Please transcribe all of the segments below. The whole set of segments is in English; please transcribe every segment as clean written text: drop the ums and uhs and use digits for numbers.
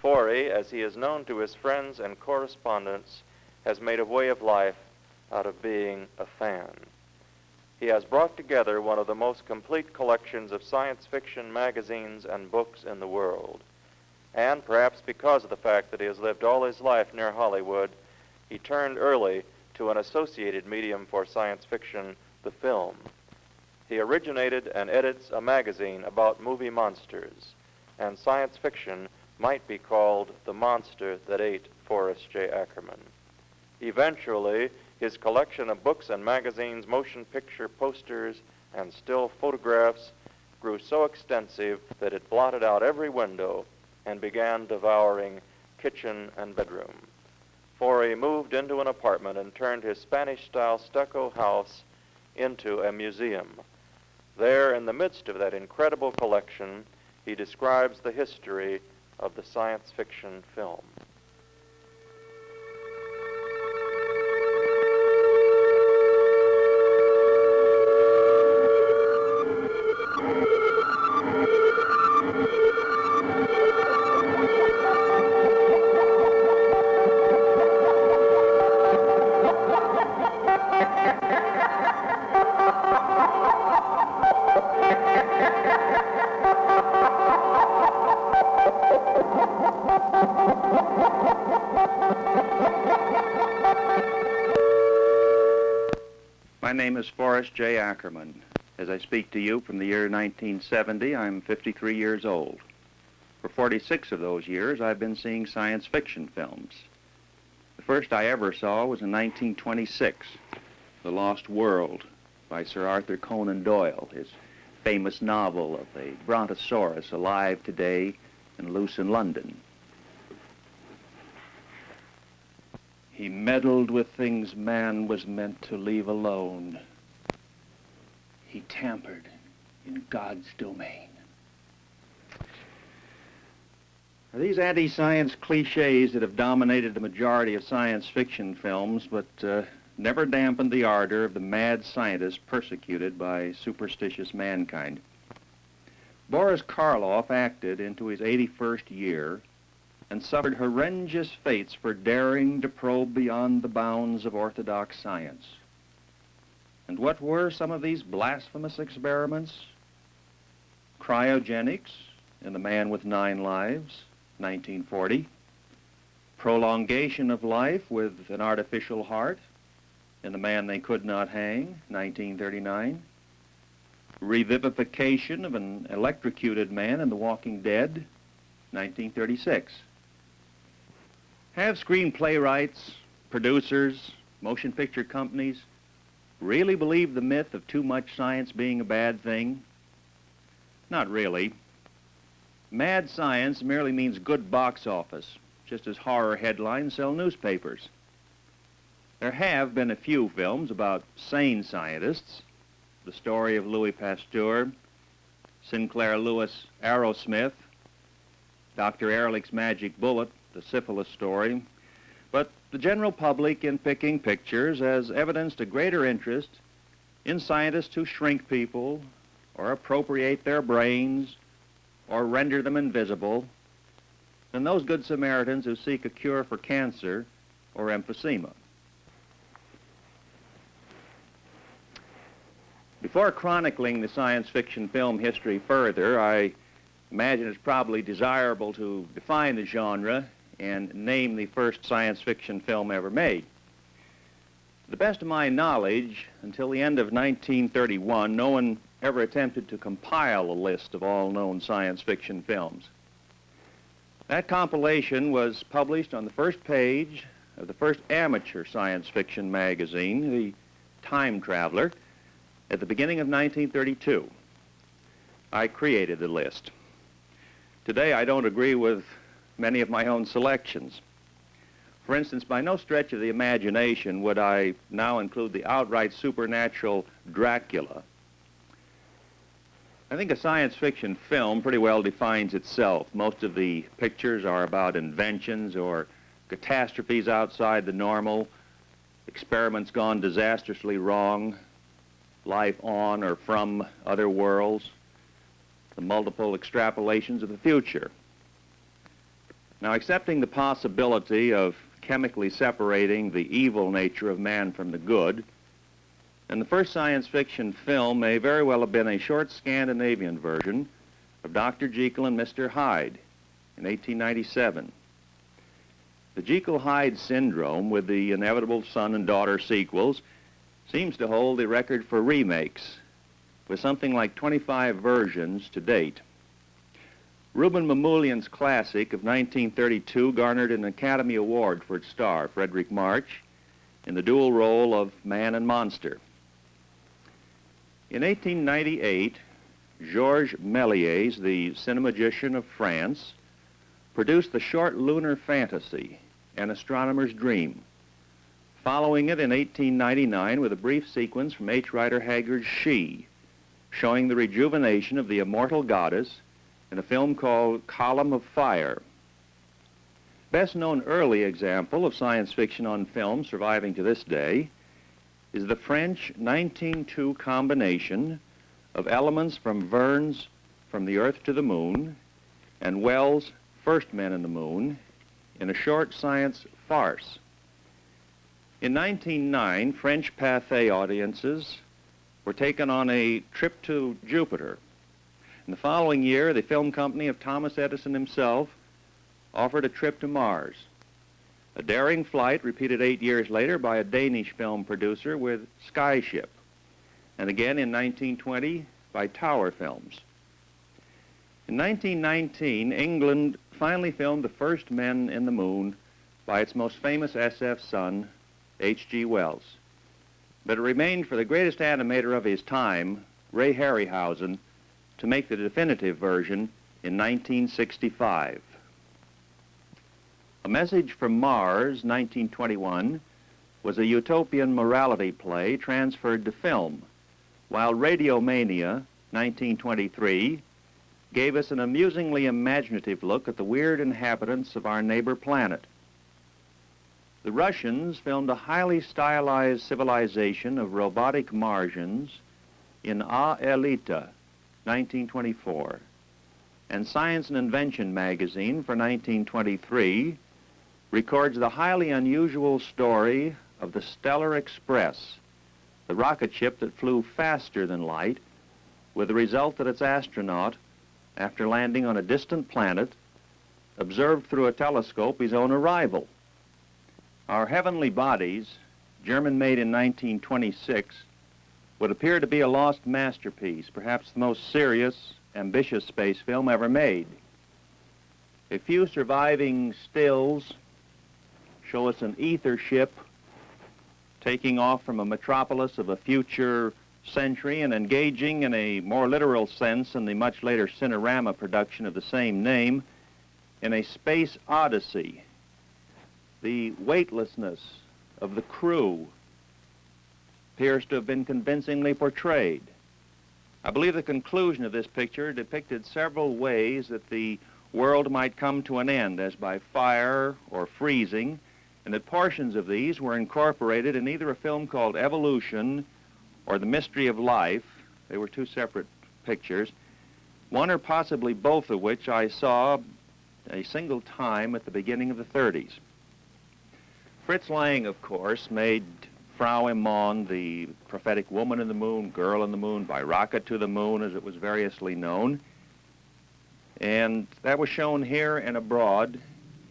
Forrest, as he is known to his friends and correspondents, has made a way of life out of being a fan. He has brought together one of the most complete collections of science fiction magazines and books in the world. And perhaps because of the fact that he has lived all his life near Hollywood, he turned early to an associated medium for science fiction, the film. He originated and edits a magazine about movie monsters, and science fiction might be called the monster that ate Forrest J. Ackerman. Eventually, his collection of books and magazines, motion picture posters, and still photographs grew so extensive that it blotted out every window and began devouring kitchen and bedroom. Forrest moved into an apartment and turned his Spanish-style stucco house into a museum. There, in the midst of that incredible collection, he describes the history of the science fiction film. My name is Forrest J. Ackerman. As I speak to you from the year 1970, I'm 53 years old. For 46 of those years, I've been seeing science fiction films. The first I ever saw was in 1926, The Lost World by Sir Arthur Conan Doyle, his famous novel of the brontosaurus alive today and loose in London. He meddled with things man was meant to leave alone. He tampered in God's domain. Now, these anti-science cliches that have dominated the majority of science fiction films, but never dampened the ardor of the mad scientist persecuted by superstitious mankind. Boris Karloff acted into his 81st year and suffered horrendous fates for daring to probe beyond the bounds of orthodox science. And what were some of these blasphemous experiments? Cryogenics in The Man with 9 Lives, 1940. Prolongation of life with an artificial heart in The Man They Could Not Hang, 1939. Revivification of an electrocuted man in The Walking Dead, 1936. Have screenplay writers, producers, motion picture companies really believe the myth of too much science being a bad thing? Not really. Mad science merely means good box office, just as horror headlines sell newspapers. There have been a few films about sane scientists, the story of Louis Pasteur, Sinclair Lewis' Aerosmith, Dr. Ehrlich's Magic Bullet, the syphilis story, but the general public in picking pictures has evidenced a greater interest in scientists who shrink people or appropriate their brains or render them invisible than those good Samaritans who seek a cure for cancer or emphysema. Before chronicling the science fiction film history further, I imagine it's probably desirable to define the genre and name the first science fiction film ever made. To the best of my knowledge, until the end of 1931, no one ever attempted to compile a list of all known science fiction films. That compilation was published on the first page of the first amateur science fiction magazine, the Time Traveler, at the beginning of 1932. I created the list. Today, I don't agree with many of my own selections. For instance, by no stretch of the imagination would I now include the outright supernatural Dracula. I think a science fiction film pretty well defines itself. Most of the pictures are about inventions or catastrophes outside the normal, experiments gone disastrously wrong, life on or from other worlds, the multiple extrapolations of the future. Now, accepting the possibility of chemically separating the evil nature of man from the good, and the first science fiction film may very well have been a short Scandinavian version of Dr. Jekyll and Mr. Hyde in 1897. The Jekyll-Hyde syndrome, with the inevitable son and daughter sequels, seems to hold the record for remakes, with something like 25 versions to date. Ruben Mamoulian's classic of 1932 garnered an Academy Award for its star, Frederick March, in the dual role of man and monster. In 1898, Georges Méliès, the cinemagician of France, produced the short lunar fantasy, An Astronomer's Dream, following it in 1899 with a brief sequence from H. Rider Haggard's She, showing the rejuvenation of the immortal goddess in a film called Column of Fire. Best known early example of science fiction on film surviving to this day is the French 1902 combination of elements from Verne's From the Earth to the Moon and Wells' First Men in the Moon in a short science farce. In 1909, French Pathé audiences were taken on a trip to Jupiter. In the following year, the film company of Thomas Edison himself offered a trip to Mars. A daring flight repeated 8 years later by a Danish film producer with Skyship, and again in 1920 by Tower Films. In 1919, England finally filmed the first men in the moon by its most famous SF son, H.G. Wells. But it remained for the greatest animator of his time, Ray Harryhausen, to make the definitive version in 1965. A Message from Mars, 1921, was a utopian morality play transferred to film, while Radiomania, 1923, gave us an amusingly imaginative look at the weird inhabitants of our neighbor planet. The Russians filmed a highly stylized civilization of robotic Martians in A Elita, 1924, and Science and Invention magazine for 1923 records the highly unusual story of the Stellar Express, the rocket ship that flew faster than light, with the result that its astronaut, after landing on a distant planet, observed through a telescope his own arrival. Our Heavenly Bodies, German-made in 1926, would appear to be a lost masterpiece, perhaps the most serious, ambitious space film ever made. A few surviving stills show us an ether ship taking off from a metropolis of a future century and engaging in a more literal sense in the much later Cinerama production of the same name in a space odyssey. The weightlessness of the crew appears to have been convincingly portrayed. I believe the conclusion of this picture depicted several ways that the world might come to an end, as by fire or freezing, and that portions of these were incorporated in either a film called Evolution or The Mystery of Life. They were two separate pictures, one or possibly both of which I saw a single time at the beginning of the 30s. Fritz Lang, of course, made Frau im Mond, the prophetic woman in the moon, girl in the moon, by rocket to the moon, as it was variously known. And that was shown here and abroad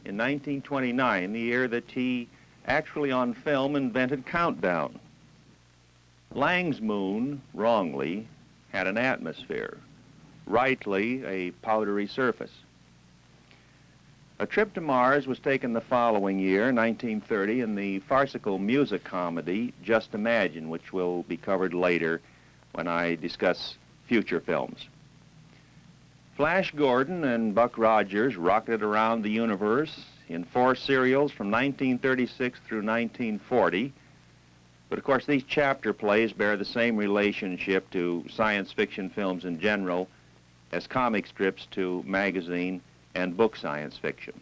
in 1929, the year that he actually on film invented Countdown. Lang's moon, wrongly, had an atmosphere, rightly a powdery surface. A Trip to Mars was taken the following year, 1930, in the farcical music comedy Just Imagine, which will be covered later when I discuss future films. Flash Gordon and Buck Rogers rocketed around the universe in 4 serials from 1936 through 1940. But of course, these chapter plays bear the same relationship to science fiction films in general as comic strips to magazine and book science fiction.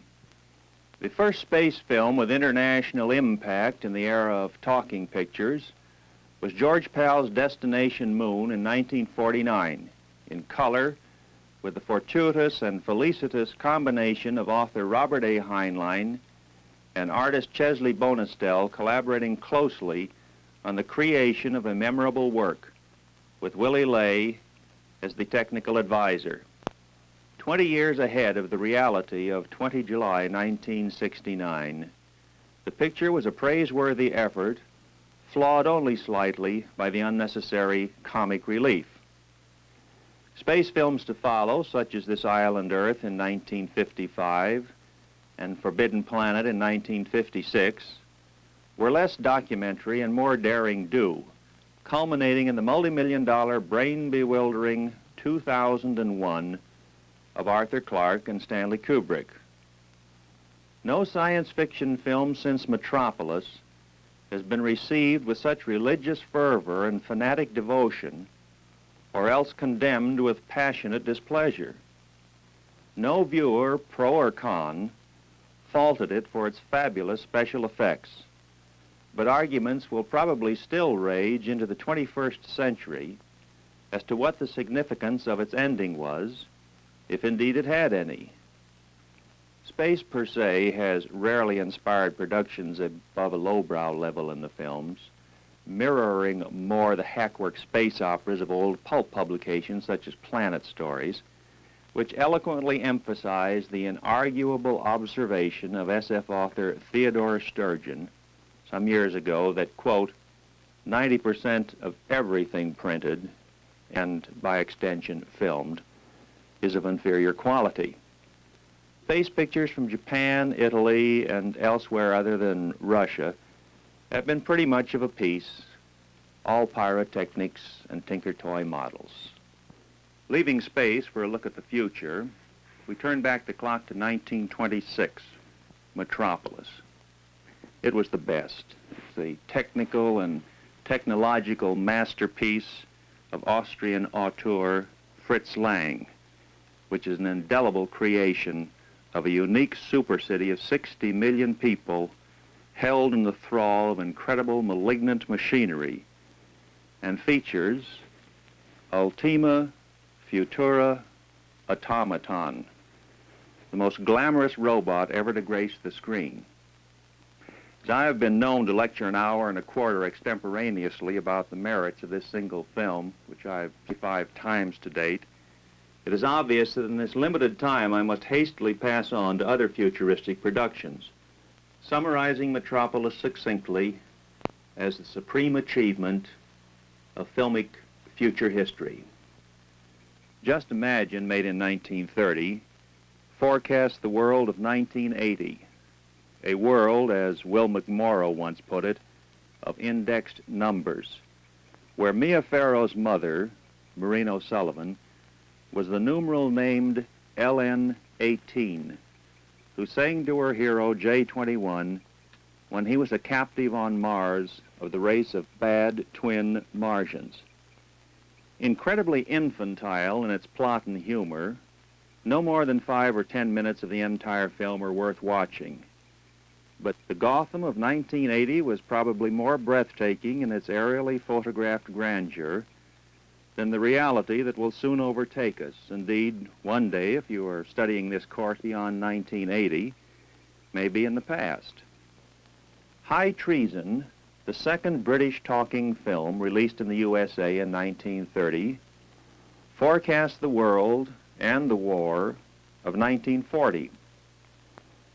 The first space film with international impact in the era of talking pictures was George Pal's Destination Moon in 1949, in color, with the fortuitous and felicitous combination of author Robert A. Heinlein and artist Chesley Bonestell collaborating closely on the creation of a memorable work, with Willie Lay as the technical advisor. 20 years ahead of the reality of 20 July 1969, the picture was a praiseworthy effort, flawed only slightly by the unnecessary comic relief. Space films to follow, such as This Island Earth in 1955 and Forbidden Planet in 1956, were less documentary and more daring-do, culminating in the multi-million-dollar, brain-bewildering 2001 of Arthur Clarke and Stanley Kubrick. No science fiction film since Metropolis has been received with such religious fervor and fanatic devotion, or else condemned with passionate displeasure. No viewer, pro or con, faulted it for its fabulous special effects, but arguments will probably still rage into the 21st century as to what the significance of its ending was, if indeed it had any. Space per se has rarely inspired productions above a lowbrow level in the films, mirroring more the hackwork space operas of old pulp publications such as Planet Stories, which eloquently emphasize the inarguable observation of SF author Theodore Sturgeon some years ago that, quote, 90% of everything printed, and by extension filmed, is of inferior quality. Space pictures from Japan, Italy, and elsewhere other than Russia have been pretty much of a piece, all pyrotechnics and tinker toy models. Leaving space for a look at the future, we turn back the clock to 1926, Metropolis. It was the best. It's the technical and technological masterpiece of Austrian auteur Fritz Lang, which is an indelible creation of a unique supercity of 60 million people held in the thrall of incredible malignant machinery, and features Ultima Futura Automaton, the most glamorous robot ever to grace the screen. As I have been known to lecture an hour and a quarter extemporaneously about the merits of this single film, which I've 5 times to date, it is obvious that in this limited time I must hastily pass on to other futuristic productions, summarizing Metropolis succinctly as the supreme achievement of filmic future history. Just Imagine, made in 1930, forecast the world of 1980, a world, as Will McMorrow once put it, of indexed numbers, where Mia Farrow's mother, Maureen O'Sullivan, was the numeral named LN18, who sang to her hero J21 when he was a captive on Mars of the race of bad twin Martians. Incredibly infantile in its plot and humor, no more than 5 or 10 minutes of the entire film are worth watching. But the Gotham of 1980 was probably more breathtaking in its aerially photographed grandeur than the reality that will soon overtake us. Indeed, one day, if you are studying this course beyond 1980, may be in the past. High Treason, the second British talking film released in the USA in 1930, forecast the world and the war of 1940.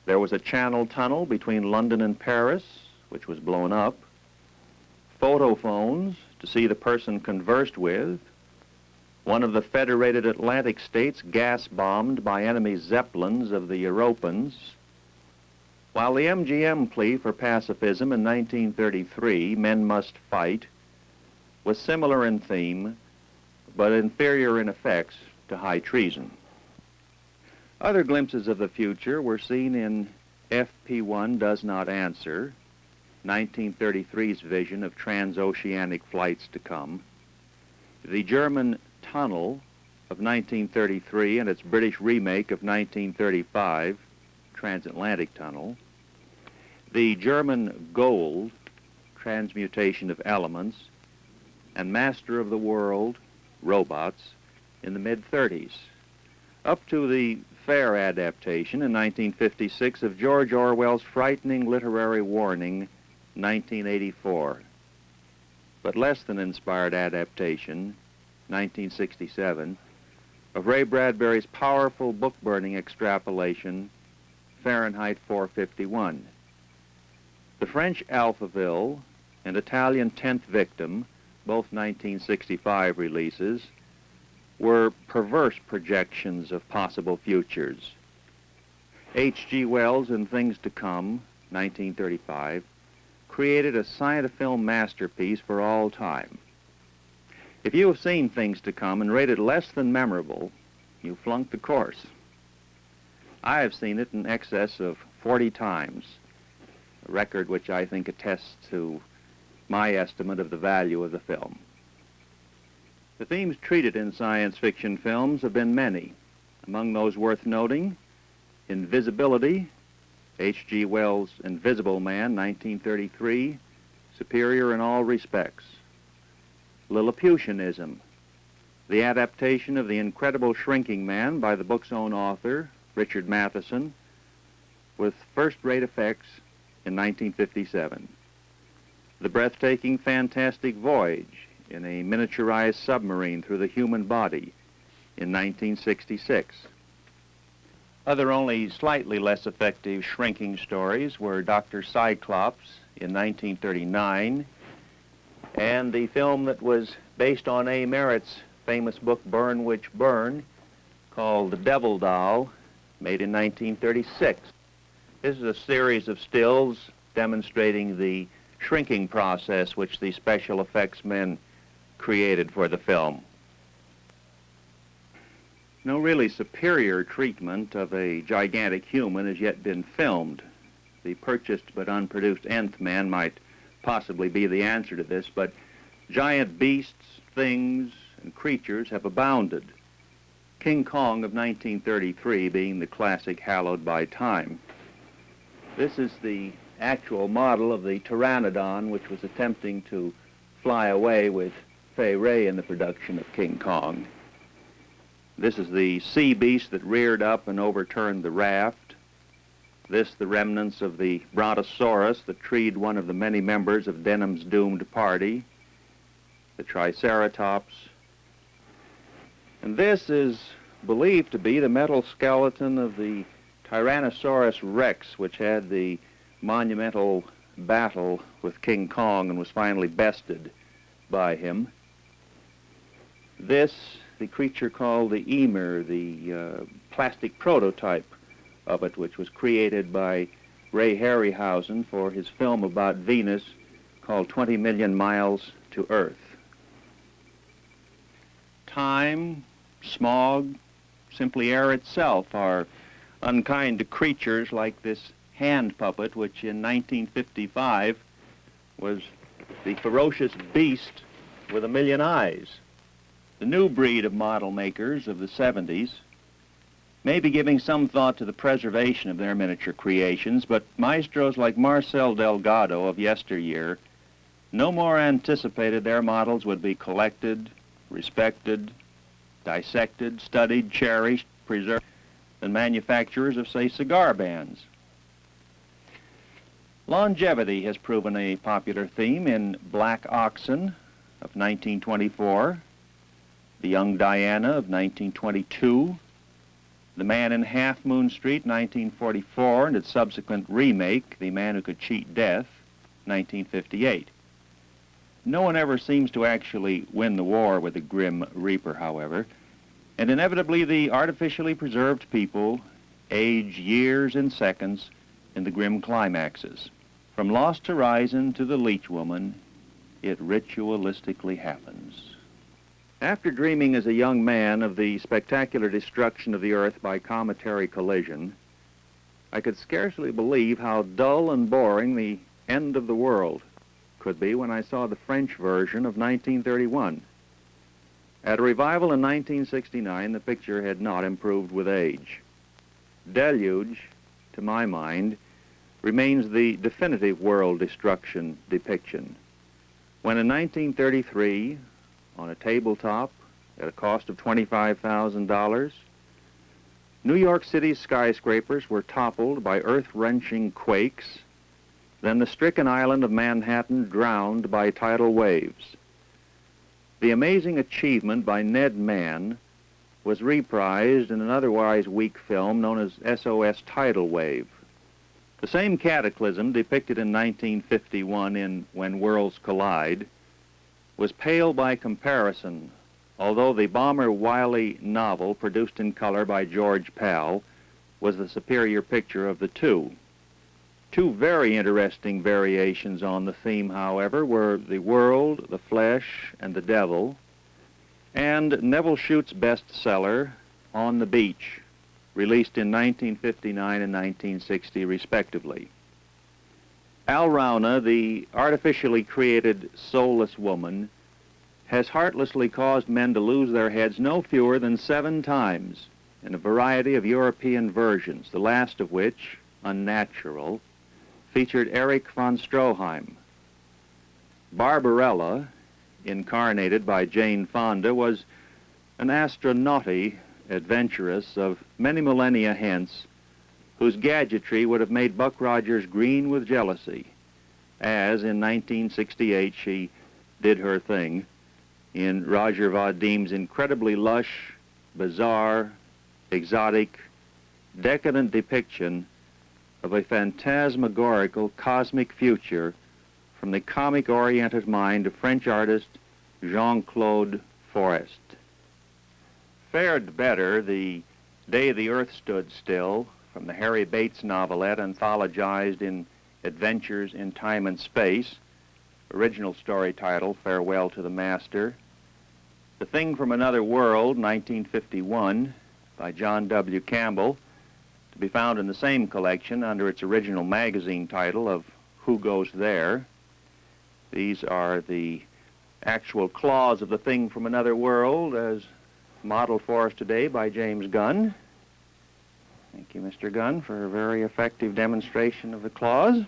There was a Channel tunnel between London and Paris, which was blown up, photophones to see the person conversed with, one of the Federated Atlantic States gas-bombed by enemy Zeppelins of the Europans, while the MGM plea for pacifism in 1933, Men Must Fight, was similar in theme, but inferior in effects to High Treason. Other glimpses of the future were seen in FP1 Does Not Answer, 1933's vision of transoceanic flights to come, the German Tunnel of 1933 and its British remake of 1935, Transatlantic Tunnel, the German Gold, Transmutation of Elements, and Master of the World, Robots, in the mid-30s. up to the fair adaptation in 1956 of George Orwell's frightening literary warning, 1984. But less than inspired adaptation, 1967, of Ray Bradbury's powerful book-burning extrapolation, Fahrenheit 451. The French Alphaville and Italian Tenth Victim, both 1965 releases, were perverse projections of possible futures. H.G. Wells in Things to Come, 1935, created a science-film masterpiece for all time. If you have seen Things to Come and rated less than memorable, you flunked the course. I have seen it in excess of 40 times, a record which I think attests to my estimate of the value of the film. The themes treated in science fiction films have been many. Among those worth noting, invisibility, H.G. Wells' Invisible Man, 1933, superior in all respects. Lilliputianism, the adaptation of The Incredible Shrinking Man by the book's own author, Richard Matheson, with first-rate effects in 1957. The breathtaking Fantastic Voyage in a miniaturized submarine through the human body in 1966. Other only slightly less effective shrinking stories were Dr. Cyclops in 1939 and the film that was based on A. Merritt's famous book Burn Witch Burn called The Devil Doll, made in 1936. This is a series of stills demonstrating the shrinking process which the special effects men created for the film. No really superior treatment of a gigantic human has yet been filmed. The purchased but unproduced Nth Man might possibly be the answer to this, but giant beasts, things, and creatures have abounded. King Kong of 1933 being the classic hallowed by time. This is the actual model of the pteranodon which was attempting to fly away with Fay Wray in the production of King Kong. This is the sea beast that reared up and overturned the raft. This the remnants of the brontosaurus that treed one of the many members of Denham's doomed party, the triceratops. And this is believed to be the metal skeleton of the Tyrannosaurus Rex, which had the monumental battle with King Kong and was finally bested by him. This, the creature called the Emir, the plastic prototype of it, which was created by Ray Harryhausen for his film about Venus called 20 Million Miles to Earth. Time, smog, simply air itself are unkind to creatures like this hand puppet, which in 1955 was the ferocious beast with a million eyes. The new breed of model makers of the 70s may be giving some thought to the preservation of their miniature creations, but maestros like Marcel Delgado of yesteryear no more anticipated their models would be collected, respected, dissected, studied, cherished, preserved than manufacturers of, say, cigar bands. Longevity has proven a popular theme in Black Oxen of 1924, The Young Diana of 1922, The Man in Half Moon Street, 1944, and its subsequent remake, The Man Who Could Cheat Death, 1958. No one ever seems to actually win the war with the Grim Reaper, however, and inevitably the artificially preserved people age years in seconds in the grim climaxes. From Lost Horizon to The Leech Woman, it ritualistically happens. After dreaming as a young man of the spectacular destruction of the Earth by cometary collision, I could scarcely believe how dull and boring the end of the world could be when I saw the French version of 1931. At a revival in 1969, the picture had not improved with age. Deluge, to my mind, remains the definitive world destruction depiction. When in 1933, on a tabletop at a cost of $25,000, New York City's skyscrapers were toppled by earth-wrenching quakes, then the stricken island of Manhattan drowned by tidal waves. The amazing achievement by Ned Mann was reprised in an otherwise weak film known as SOS Tidal Wave. The same cataclysm depicted in 1951 in When Worlds Collide was pale by comparison, although the Bomber Wiley novel, produced in color by George Pal, was the superior picture of the two. Two very interesting variations on the theme, however, were The World, the Flesh, and the Devil, and Neville Shute's bestseller, On the Beach, released in 1959 and 1960 respectively. Al Rauna, the artificially created soulless woman, has heartlessly caused men to lose their heads no fewer than 7 times in a variety of European versions, the last of which, Unnatural, featured Erich von Stroheim. Barbarella, incarnated by Jane Fonda, was an astronauty adventuress of many millennia hence, whose gadgetry would have made Buck Rogers green with jealousy, as in 1968 she did her thing in Roger Vadim's incredibly lush, bizarre, exotic, decadent depiction of a phantasmagorical cosmic future from the comic-oriented mind of French artist Jean-Claude Forrest. Fared better The Day the Earth Stood Still, from the Harry Bates novelette anthologized in Adventures in Time and Space, original story title, Farewell to the Master. The Thing from Another World, 1951, by John W. Campbell, to be found in the same collection under its original magazine title of Who Goes There. These are the actual claws of The Thing from Another World as modeled for us today by James Gunn. Thank you, Mr. Gunn, for a very effective demonstration of the claws.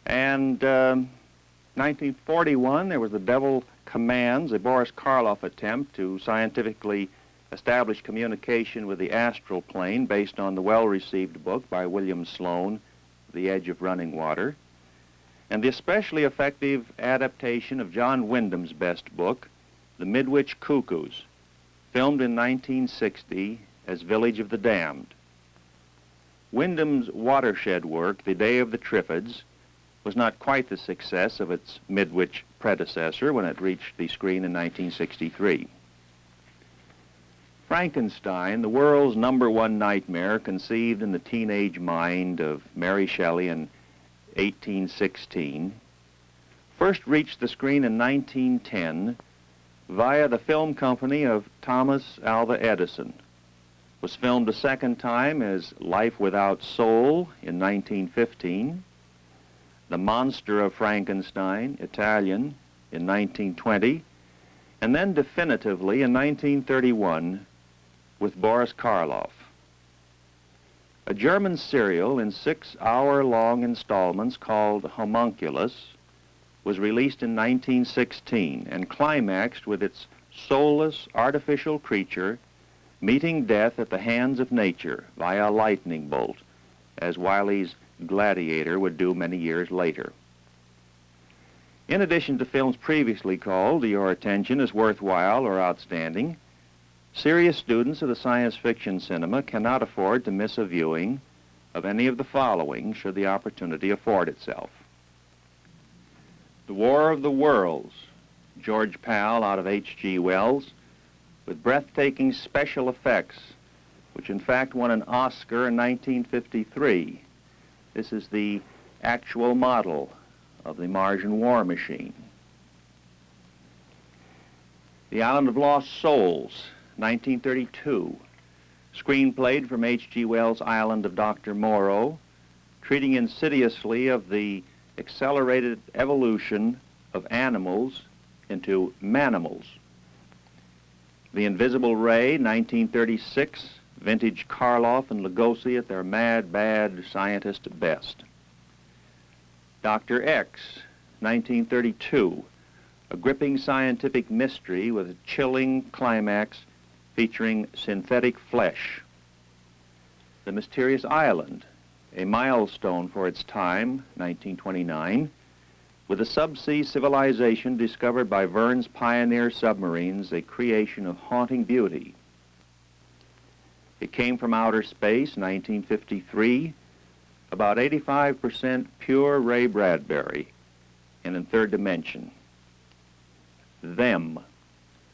And 1941, there was The Devil Commands, a Boris Karloff attempt to scientifically establish communication with the astral plane based on the well-received book by William Sloane, The Edge of Running Water, and the especially effective adaptation of John Wyndham's best book, The Midwich Cuckoos, filmed in 1960 as Village of the Damned. Wyndham's watershed work, The Day of the Triffids, was not quite the success of its Midwich predecessor when it reached the screen in 1963. Frankenstein, the world's #1 nightmare, conceived in the teenage mind of Mary Shelley in 1816, first reached the screen in 1910 via the film company of Thomas Alva Edison, was filmed a second time as Life Without Soul in 1915, The Monster of Frankenstein, Italian, in 1920, and then definitively in 1931 with Boris Karloff. A German serial in 6-hour-long installments called Homunculus was released in 1916 and climaxed with its soulless artificial creature meeting death at the hands of nature via a lightning bolt, as Wiley's Gladiator would do many years later. In addition to films previously called to your attention as worthwhile or outstanding, serious students of the science fiction cinema cannot afford to miss a viewing of any of the following should the opportunity afford itself. The War of the Worlds, George Pal out of H.G. Wells, with breathtaking special effects, which in fact won an Oscar in 1953. This is the actual model of the Martian war machine. The Island of Lost Souls, 1932, screenplayed from H.G. Wells' Island of Dr. Moreau, treating insidiously of the accelerated evolution of animals into manimals. The Invisible Ray, 1936, vintage Karloff and Lugosi at their mad, bad scientist at best. Dr. X, 1932, a gripping scientific mystery with a chilling climax featuring synthetic flesh. The Mysterious Island, a milestone for its time, 1929, with a subsea civilization discovered by Verne's Pioneer submarines, a creation of haunting beauty. It Came from Outer Space, 1953, about 85% pure Ray Bradbury, and in third dimension. Them,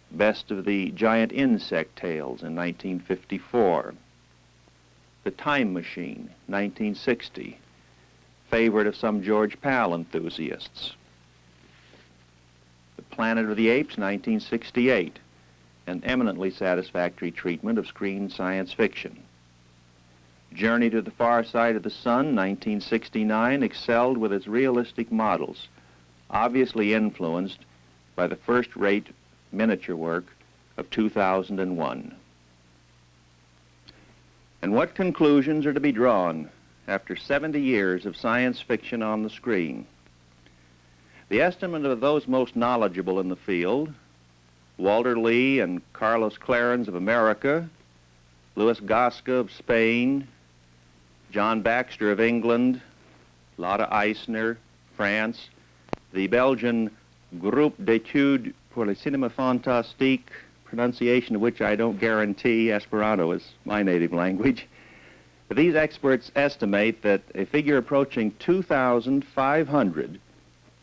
Best of the Giant Insect Tales in 1954. The Time Machine, 1960, favorite of some George Pal enthusiasts. The Planet of the Apes, 1968, an eminently satisfactory treatment of screen science fiction. Journey to the Far Side of the Sun, 1969, excelled with its realistic models, obviously influenced by the first-rate miniature work of 2001. And what conclusions are to be drawn after 70 years of science fiction on the screen? The estimate of those most knowledgeable in the field, Walter Lee and Carlos Clarence of America, Louis Gasca of Spain, John Baxter of England, Lotte Eisner, France, the Belgian Groupe d'études pour le cinéma fantastique, pronunciation of which I don't guarantee. Esperanto is my native language. But these experts estimate that a figure approaching 2,500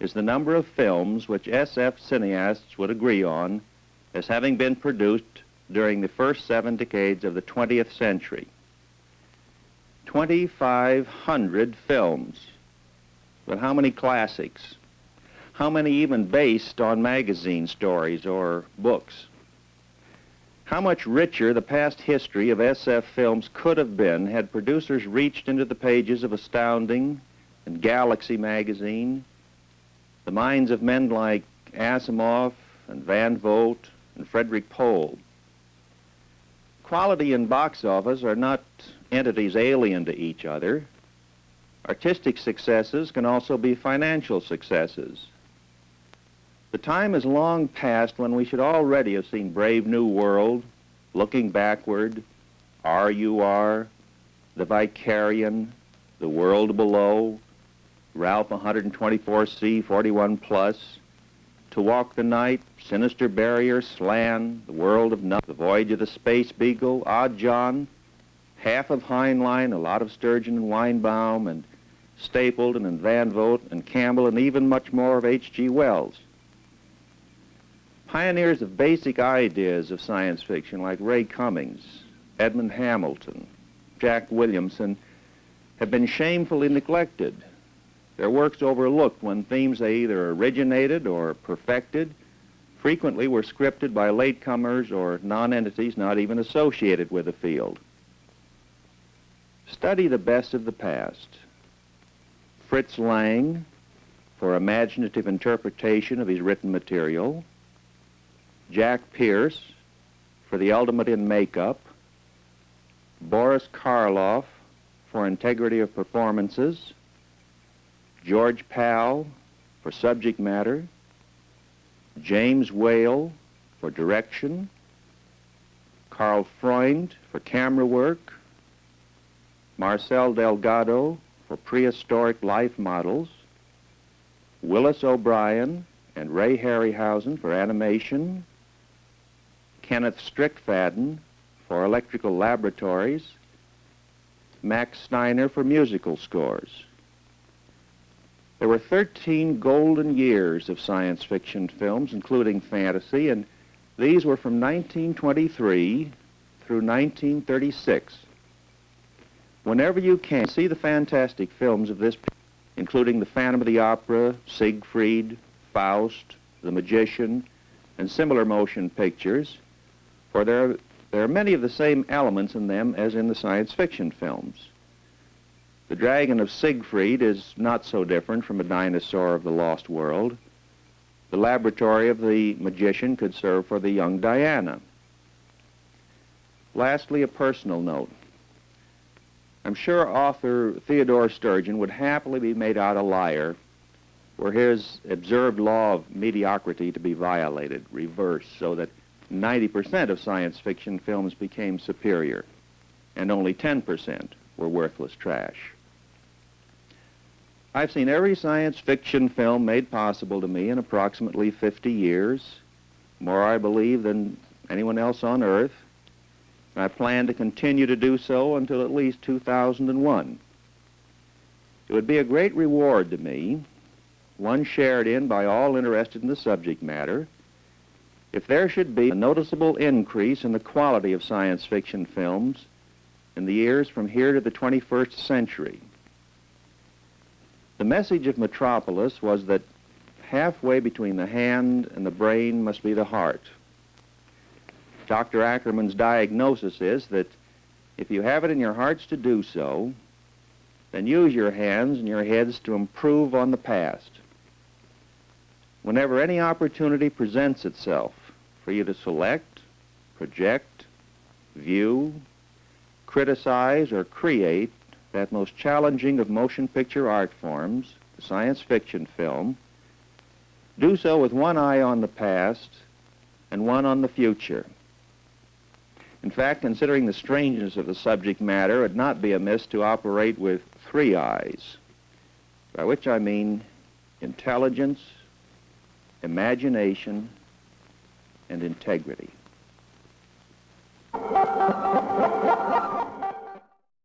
is the number of films which SF cineasts would agree on as having been produced during the first 7 decades of the 20th century. 2,500 films. But how many classics? How many even based on magazine stories or books? How much richer the past history of SF films could have been had producers reached into the pages of Astounding and Galaxy magazine, the minds of men like Asimov and Van Vogt and Frederick Pohl. Quality and box office are not entities alien to each other. Artistic successes can also be financial successes. The time is long past when we should already have seen Brave New World, Looking Backward, R.U.R., The Vicarian, The World Below, Ralph 124C 41 Plus, To Walk the Night, Sinister Barrier, Slan, The World of Nothing, The Voyage of the Space Beagle, Odd John, half of Heinlein, a lot of Sturgeon and Weinbaum, and Stapleton and Van Vogt and Campbell, and even much more of H.G. Wells. Pioneers of basic ideas of science fiction like Ray Cummings, Edmund Hamilton, Jack Williamson have been shamefully neglected. Their works overlooked when themes they either originated or perfected frequently were scripted by latecomers or non-entities not even associated with the field. Study the best of the past. Fritz Lang, for imaginative interpretation of his written material. Jack Pierce, for the ultimate in makeup. Boris Karloff, for integrity of performances. George Pal, for subject matter. James Whale, for direction. Carl Freund, for camera work. Marcel Delgado, for prehistoric life models. Willis O'Brien and Ray Harryhausen for animation. Kenneth Strickfaden for electrical laboratories. Max Steiner for musical scores. There were 13 golden years of science fiction films, including fantasy, and these were from 1923 through 1936. Whenever you can, see the fantastic films of this period, including The Phantom of the Opera, Siegfried, Faust, The Magician, and similar motion pictures, for there are many of the same elements in them as in the science fiction films. The dragon of Siegfried is not so different from a dinosaur of the Lost World. The laboratory of the magician could serve for the young Diana. Lastly, a personal note. I'm sure author Theodore Sturgeon would happily be made out a liar were his observed law of mediocrity to be violated, reversed, so that 90% of science fiction films became superior. and only 10% were worthless trash. I've seen every science fiction film made possible to me in approximately 50 years, more I believe than anyone else on Earth, and I plan to continue to do so until at least 2001. It would be a great reward to me, one shared in by all interested in the subject matter, if there should be a noticeable increase in the quality of science fiction films in the years from here to the 21st century. The message of Metropolis was that halfway between the hand and the brain must be the heart. Dr. Ackerman's diagnosis is that if you have it in your hearts to do so, then use your hands and your heads to improve on the past. Whenever any opportunity presents itself for you to select, project, view, criticize, or create that most challenging of motion picture art forms, the science fiction film, do so with one eye on the past and one on the future. In fact, considering the strangeness of the subject matter, it would not be amiss to operate with three eyes, by which I mean intelligence, imagination, and integrity.